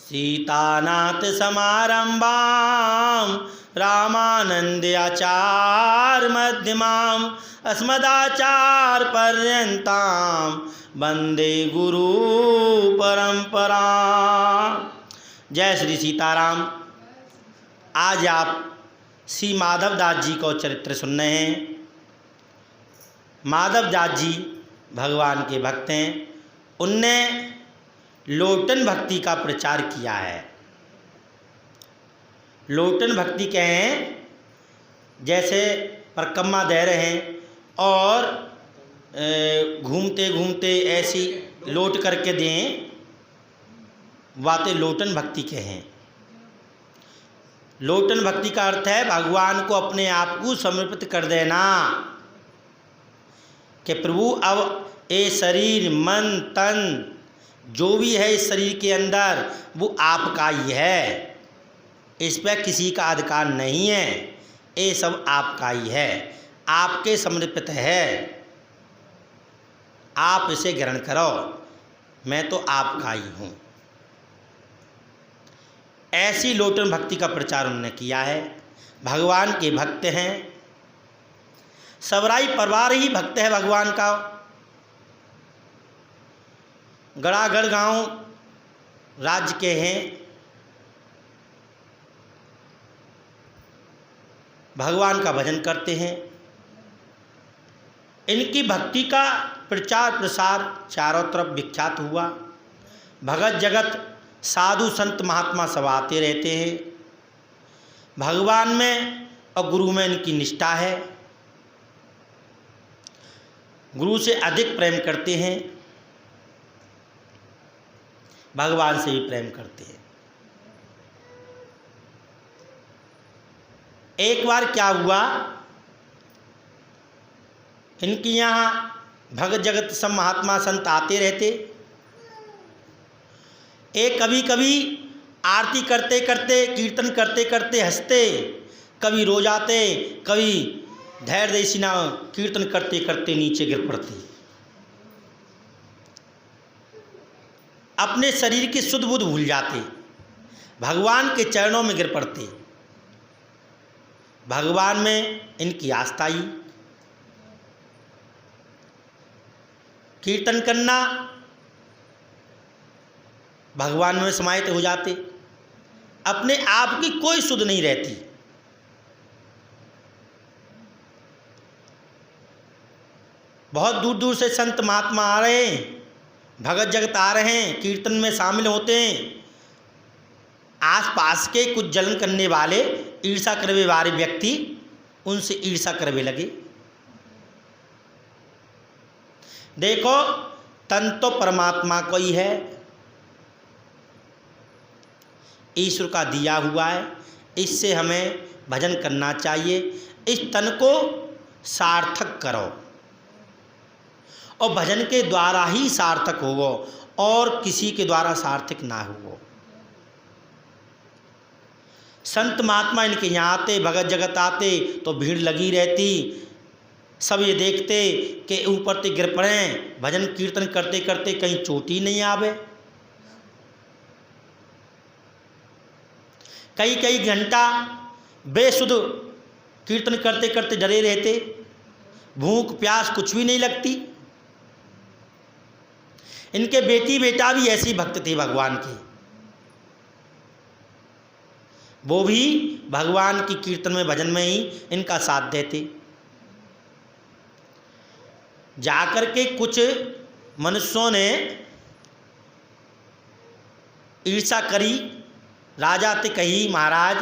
सीतानाथ समारंभां रामानंद आचार्य मध्यमाम् अस्मदाचार्य पर्यन्तां वंदे गुरु परंपरा। जय श्री सीताराम। आज आप श्री माधवदास जी को चरित्र सुन रहे हैं। माधवदास जी भगवान के भक्त हैं। उनने लोटन भक्ति का प्रचार किया है। लोटन भक्ति कहें जैसे परिक्रमा दे रहे हैं और घूमते घूमते ऐसी लोट करके दें, वाते लोटन भक्ति कहें। लोटन भक्ति का अर्थ है भगवान को अपने आप को समर्पित कर देना कि प्रभु अब ये शरीर मन तन जो भी है इस शरीर के अंदर वो आपका ही है, इस पर किसी का अधिकार नहीं है, ये सब आपका ही है, आपके समर्पित है, आप इसे ग्रहण करो, मैं तो आपका ही हूँ। ऐसी लोटन भक्ति का प्रचार उन्होंने किया है। भगवान के भक्त हैं। सबराई परिवार ही भक्त है भगवान का। गड़ागढ़ गांव राज्य के हैं। भगवान का भजन करते हैं। इनकी भक्ति का प्रचार प्रसार चारों तरफ विख्यात हुआ। भगत जगत साधु संत महात्मा सब आते रहते हैं। भगवान में और गुरु में इनकी निष्ठा है। गुरु से अधिक प्रेम करते हैं, भगवान से भी प्रेम करते हैं। एक बार क्या हुआ, इनके यहाँ भगत जगत सब महात्मा संत आते रहते। एक कभी कभी आरती करते करते कीर्तन करते करते हंसते, कभी रो जाते, कभी धैर्य देसिना कीर्तन करते करते नीचे गिर पड़ते। अपने शरीर की सुध बुध भूल जाते, भगवान के चरणों में गिर पड़ते। भगवान में इनकी आस्था ही। कीर्तन करना, भगवान में समाहित हो जाते। अपने आप की कोई सुध नहीं रहती। बहुत दूर दूर से संत महात्मा आ रहे हैं, भगत जगत आ रहे हैं, कीर्तन में शामिल होते हैं। आसपास के कुछ जलन करने वाले, ईर्षा करने वाले व्यक्ति उनसे ईर्षा करने लगे। देखो, तन तो परमात्मा को ही है, ईश्वर का दिया हुआ है, इससे हमें भजन करना चाहिए। इस तन को सार्थक करो और भजन के द्वारा ही सार्थक होगो और किसी के द्वारा सार्थक ना होगो। संत महात्मा इनके यहाँ आते, भगत जगत आते तो भीड़ लगी रहती। सब ये देखते कि ऊपर से गिर पड़े, भजन कीर्तन करते करते कहीं चोटी नहीं आवे। कई कई घंटा बेसुध कीर्तन करते करते डरे रहते, भूख प्यास कुछ भी नहीं लगती। इनके बेटी बेटा भी ऐसी भक्त थे भगवान के। वो भी भगवान की कीर्तन में भजन में ही इनका साथ देते। जाकर के कुछ मनुष्यों ने ईर्षा करी। राजा ते कही, महाराज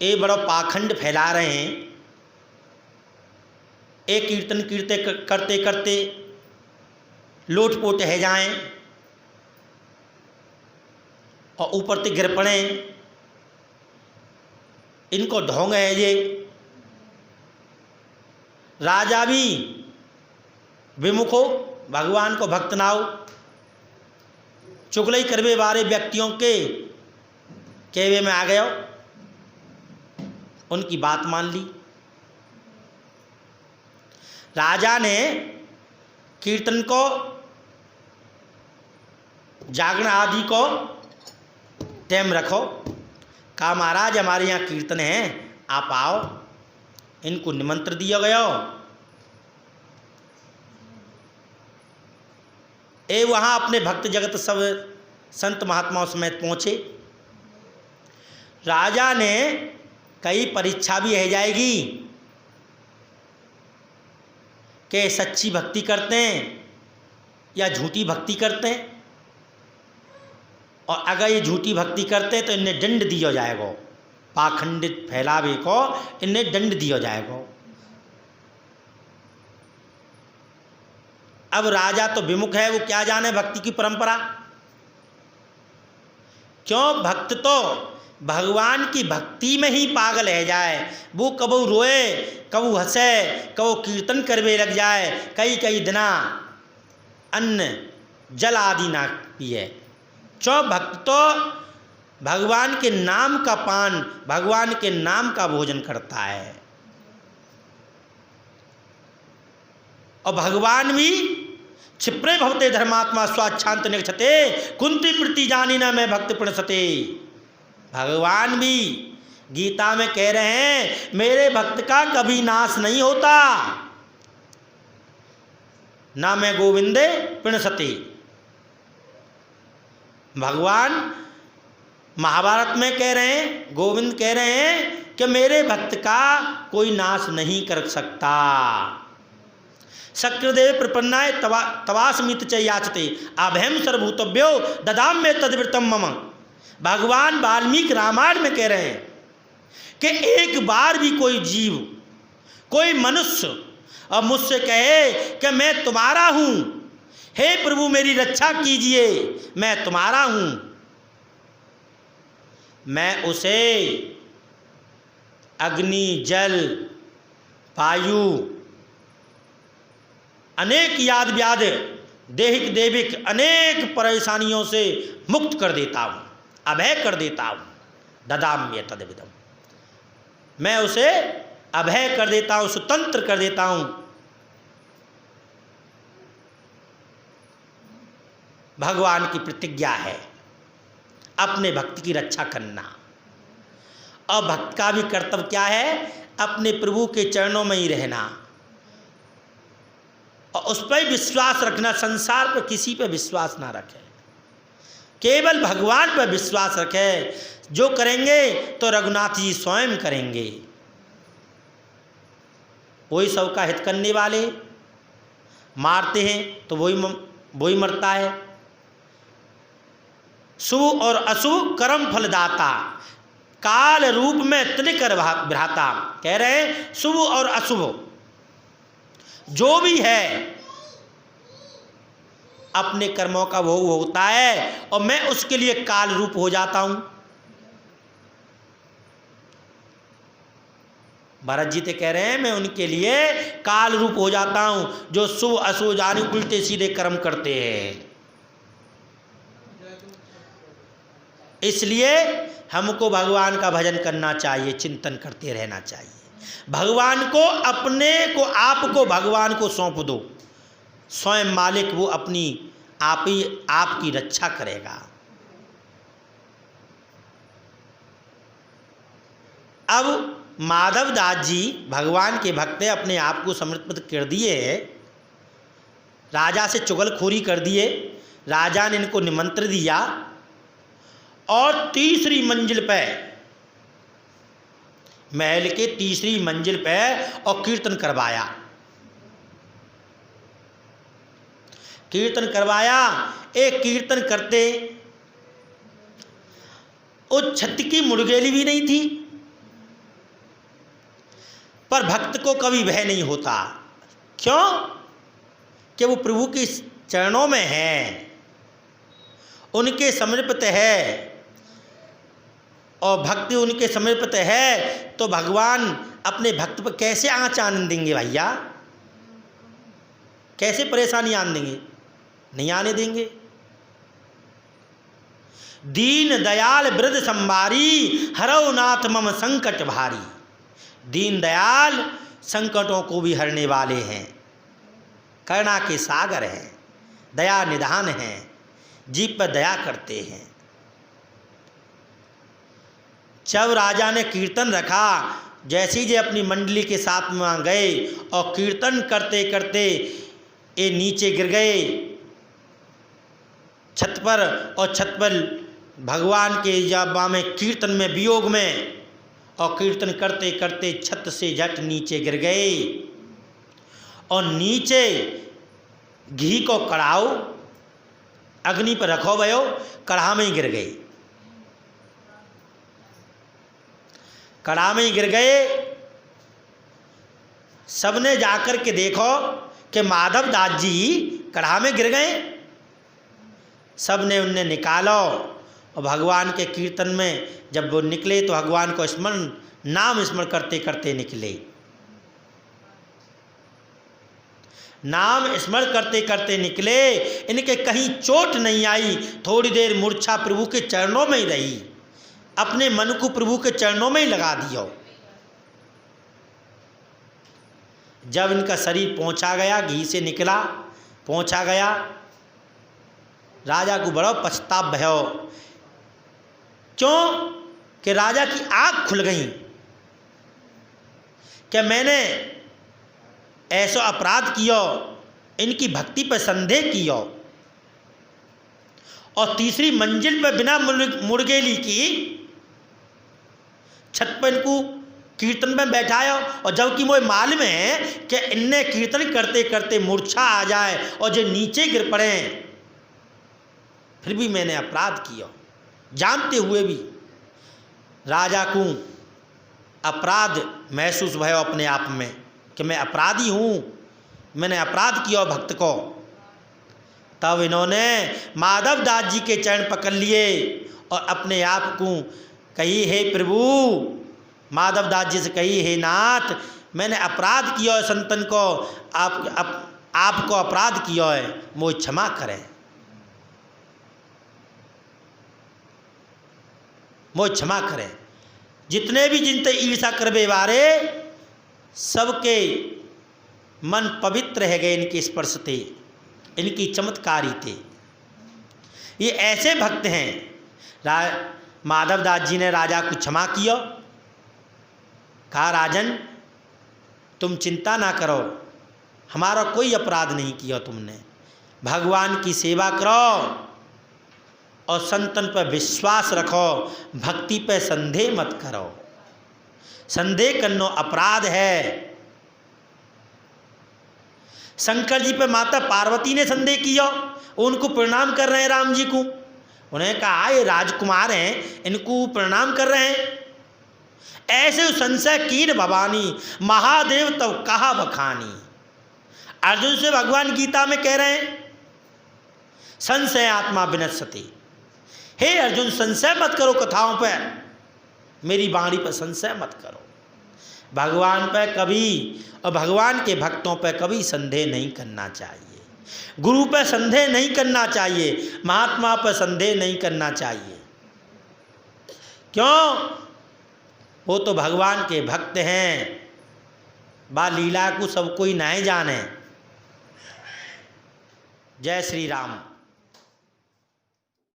ये बड़ा पाखंड फैला रहे हैं, एक कीर्तन कीर्ते करते करते लोटपोट है जाएं और ऊपर से गिर पड़े, इनको ढोंग है ये। राजा भी विमुख हो, भगवान को भक्त ना हो, चुगली करवे वाले व्यक्तियों के कहवे में आ गए, उनकी बात मान ली। राजा ने कीर्तन को, जागरण आदि को टाइम रखो। कहा महाराज हमारे यहाँ कीर्तन है, आप आओ। इनको निमंत्रण दिया गया। ए वहाँ अपने भक्त जगत सब संत महात्माओं समेत पहुँचे। राजा ने कई परीक्षा भी है जाएगी कि सच्ची भक्ति करते हैं या झूठी भक्ति करते हैं, और अगर ये झूठी भक्ति करते हैं तो इन्हें दंड दिया जाएगा। पाखंडित फैलावे को इन्हें दंड दिया जाएगा। अब राजा तो विमुख है, वो क्या जाने भक्ति की परंपरा। क्यों? भक्त तो भगवान की भक्ति में ही पागल है जाए। वो कबू रोए, कबू हंसे, कबू कीर्तन करवे लग जाए, कई कई दिना अन्न जल आदि ना पिए। क्यों? भक्त तो भगवान के नाम का पान, भगवान के नाम का भोजन करता है। और भगवान भी क्षिप्रे भवते धर्मात्मा स्वाच्छांत निक्षते कुंती प्रति जानी न मैं भक्त प्रणसते। भगवान भी गीता में कह रहे हैं मेरे भक्त का कभी नाश नहीं होता, ना मैं गोविंदे प्रणसते। भगवान महाभारत में कह रहे हैं, गोविंद कह रहे हैं कि मेरे भक्त का कोई नाश नहीं कर सकता। शक्रदेव प्रपन्नाय तवासमित च याचते अभयम सर्वभूतभ्यो ददाम में तद्वृतम मम। भगवान वाल्मीकि रामायण में कह रहे हैं कि एक बार भी कोई जीव, कोई मनुष्य अब मुझसे कहे कि मैं तुम्हारा हूं, हे प्रभु मेरी रक्षा कीजिए, मैं तुम्हारा हूं, मैं उसे अग्नि जल वायु अनेक याद व्याध देहिक देविक अनेक परेशानियों से मुक्त कर देता हूँ, अभय कर देता हूँ। ददाम्य तद्विदम, मैं उसे अभय कर देता हूँ, स्वतंत्र कर देता हूँ। भगवान की प्रतिज्ञा है अपने भक्त की रक्षा करना। और भक्त का भी कर्तव्य क्या है? अपने प्रभु के चरणों में ही रहना और उस पर विश्वास रखना। संसार पर किसी पर विश्वास ना रखे, केवल भगवान पर विश्वास रखे। जो करेंगे तो रघुनाथ जी स्वयं करेंगे। वही सबका हित करने वाले, मारते हैं तो वही मरता है। शुभ और अशुभ कर्म फलदाता, काल रूप में त्रिकर भ्राता। कह रहे हैं शुभ और अशुभ जो भी है अपने कर्मों का भोग होता है और मैं उसके लिए काल रूप हो जाता हूं। भरत जी तो कह रहे हैं मैं उनके लिए काल रूप हो जाता हूं जो शुभ अशुभ जानी उल्टे सीधे कर्म करते हैं। इसलिए हमको भगवान का भजन करना चाहिए, चिंतन करते रहना चाहिए। भगवान को, अपने को, आपको भगवान को सौंप दो, स्वयं मालिक वो अपनी आप ही आपकी रक्षा करेगा। अब माधव दास जी भगवान के भक्त हैं, अपने आप को समर्पित कर दिए हैं। राजा से चुगलखोरी कर दिए, राजा ने इनको निमंत्रण दिया और तीसरी मंजिल पे, महल के तीसरी मंजिल पे और कीर्तन करवाया। कीर्तन करवाया। एक कीर्तन करते उस छत की मुर्गेली भी नहीं थी, पर भक्त को कभी भय नहीं होता। क्यों? कि वो प्रभु के चरणों में है, उनके समर्पित है और भक्ति उनके समर्पित है, तो भगवान अपने भक्त पर कैसे आँच आने देंगे भैया? कैसे परेशानी आने देंगे? नहीं आने देंगे। दीन दयाल वृद्ध संभारी हरौ नाथ मम संकट भारी। दीन दयाल संकटों को भी हरने वाले हैं, करुणा के सागर हैं, दया निधान हैं, जीव पर दया करते हैं। जब राजा ने कीर्तन रखा, जैसे ही अपनी मंडली के साथ में वहाँ गए और कीर्तन करते करते ये नीचे गिर गए छत पर, और छत पर भगवान के जाबा में कीर्तन में वियोग में, और कीर्तन करते करते छत से झट नीचे गिर गए और नीचे घी को कढ़ाओ अग्नि पर रखो भयो, कढ़ा में ही गिर गए, कढ़ा में ही गिर गए। सबने जाकर के देखो कि माधव दास जी कढ़ा में गिर गए। सबने उन्हें निकालो और भगवान के कीर्तन में जब वो निकले तो भगवान को स्मरण, नाम स्मरण करते करते निकले, नाम स्मरण करते करते निकले। इनके कहीं चोट नहीं आई, थोड़ी देर मूर्छा प्रभु के चरणों में ही रही, अपने मन को प्रभु के चरणों में ही लगा दियो। जब इनका शरीर पहुंचा गया, घी से निकला पहुंचा गया, राजा को बड़ा पछतावा भयो। क्यों कि राजा की आँख खुल गई कि मैंने ऐसा अपराध किया, इनकी भक्ति पर संदेह किया और तीसरी मंजिल पर बिना मुर्गेली की छत पर इनको कीर्तन में बैठाया, और जबकि मुझे मालूम है कि इनने कीर्तन करते करते मूर्छा आ जाए और जो नीचे गिर पड़े, फिर भी मैंने अपराध किया, जानते हुए भी। राजा को अपराध महसूस भयो अपने आप में कि मैं अपराधी हूँ, मैंने अपराध किया भक्त को। तब इन्होंने माधव दास जी के चरण पकड़ लिए और अपने आप को कही, हे प्रभु, माधव दास जी से कही, हे नाथ, मैंने अपराध किया है संतन को, आपको अपराध किया है, मुझे क्षमा करें, मुझे क्षमा करें। जितने भी जिनते ईर्षा करबे वारे, सबके मन पवित्र रह गए इनके स्पर्श थे, इनकी चमत्कारी थे। ये ऐसे भक्त हैं। माधव दास जी ने राजा को क्षमा किया, कहा, राजन तुम चिंता ना करो, हमारा कोई अपराध नहीं किया तुमने, भगवान की सेवा करो और संतन पर विश्वास रखो, भक्ति पे संदेह मत करो, संदेह करना अपराध है। शंकर जी पे माता पार्वती ने संदेह किया, उनको प्रणाम कर रहे हैं राम जी को, उन्हें कहा ये राजकुमार हैं, इनको प्रणाम कर रहे हैं। ऐसे संशय कीन भवानी, महादेव तब कहा बखानी। अर्जुन से भगवान गीता में कह रहे हैं, संशय आत्मा विनश्यति। हे अर्जुन, संशय मत करो कथाओं पर, मेरी वाणी पर संशय मत करो। भगवान पर कभी और भगवान के भक्तों पर कभी संदेह नहीं करना चाहिए, गुरु पर संदेह नहीं करना चाहिए, महात्मा पर संदेह नहीं करना चाहिए। क्यों? वो तो भगवान के भक्त हैं, बा लीला को सब कोई नहीं जाने। जय श्री राम।